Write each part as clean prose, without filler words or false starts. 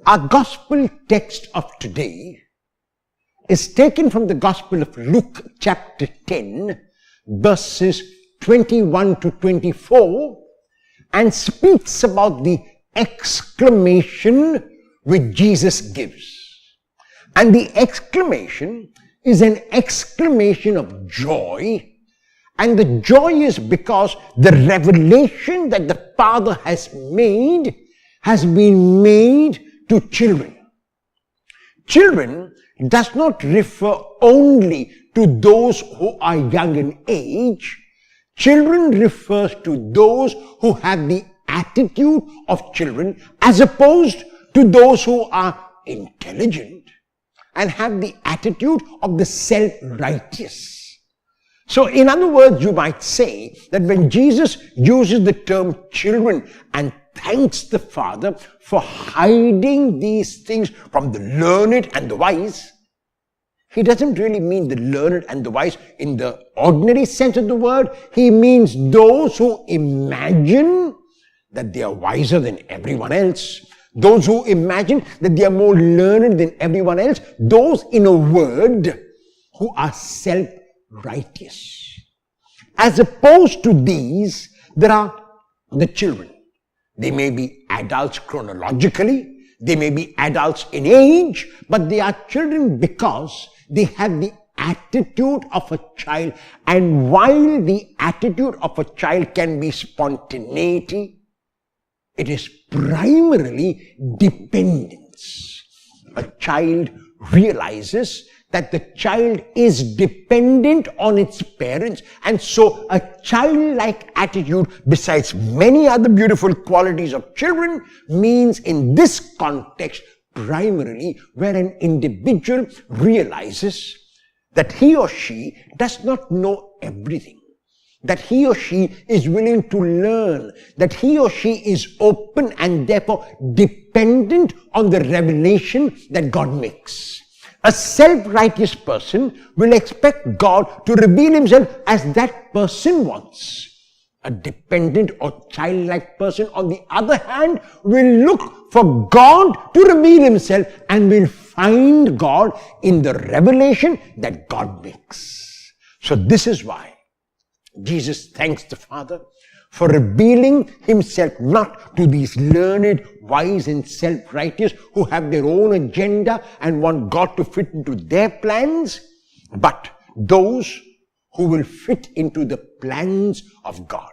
Our gospel text of today is taken from the Gospel of Luke chapter 10, verses 21 to 24, and speaks about the exclamation which Jesus gives. And the exclamation is an exclamation of joy, and the joy is because the revelation that the Father has been made to children. Children does not refer only to those who are young in age. Children refers to those who have the attitude of children as opposed to those who are intelligent and have the attitude of the self-righteous. So in other words, you might say that when Jesus uses the term children and thanks the Father for hiding these things from the learned and the wise, he doesn't really mean the learned and the wise in the ordinary sense of the word. He means those who imagine that they are wiser than everyone else, those who imagine that they are more learned than everyone else, those, in a word, who are self-righteous. As opposed to these, there are the children. They may be adults chronologically, they may be adults in age, but they are children because they have the attitude of a child. And while the attitude of a child can be spontaneity, it is primarily dependence. A child realizes that the child is dependent on its parents, and so a childlike attitude, besides many other beautiful qualities of children, means in this context primarily where an individual realizes that he or she does not know everything, that he or she is willing to learn, that he or she is open and therefore dependent on the revelation that God makes. A self-righteous person will expect God to reveal himself as that person wants. A dependent or childlike person, on the other hand, will look for God to reveal himself and will find God in the revelation that God makes. So this is why Jesus thanks the Father for revealing himself not to these learned, wise and self-righteous who have their own agenda and want God to fit into their plans, but those who will fit into the plans of God.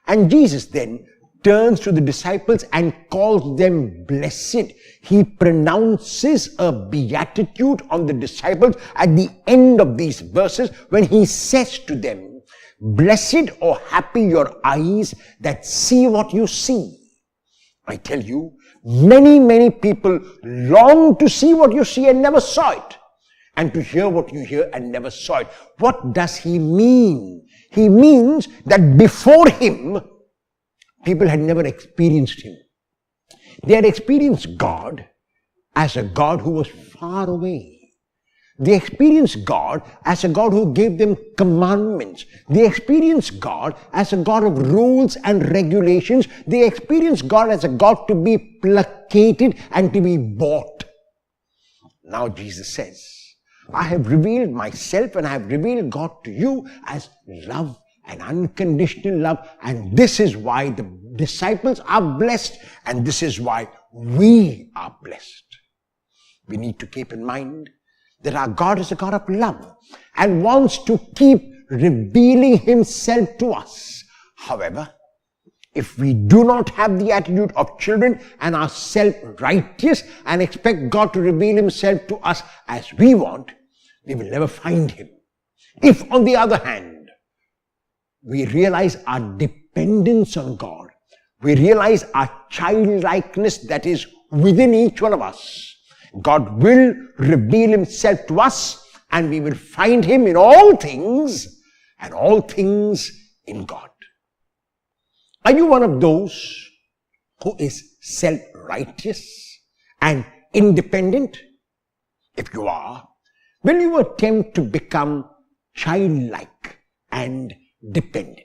And Jesus then turns to the disciples and calls them blessed. He pronounces a beatitude on the disciples at the end of these verses when he says to them, "Blessed or happy your eyes that see what you see." I tell you, many people long to see what you see and never saw it, and to hear what you hear and never saw it. What does he mean? He means that before him, people had never experienced him. They had experienced God as a God who was far away. They experienced God as a God who gave them commandments. They experienced God as a God of rules and regulations. They experienced God as a God to be placated and to be bought. Now Jesus says, I have revealed myself and I have revealed God to you as love and unconditional love. And this is why the disciples are blessed, and this is why we are blessed. We need to keep in mind that our God is a God of love and wants to keep revealing himself to us. However, if we do not have the attitude of children and are self-righteous and expect God to reveal himself to us as we want, we will never find him. If, on the other hand, we realize our dependence on God, we realize our childlikeness that is within each one of us, God will reveal himself to us and we will find him in all things and all things in God. Are you one of those who is self-righteous and independent? If you are, will you attempt to become childlike and dependent?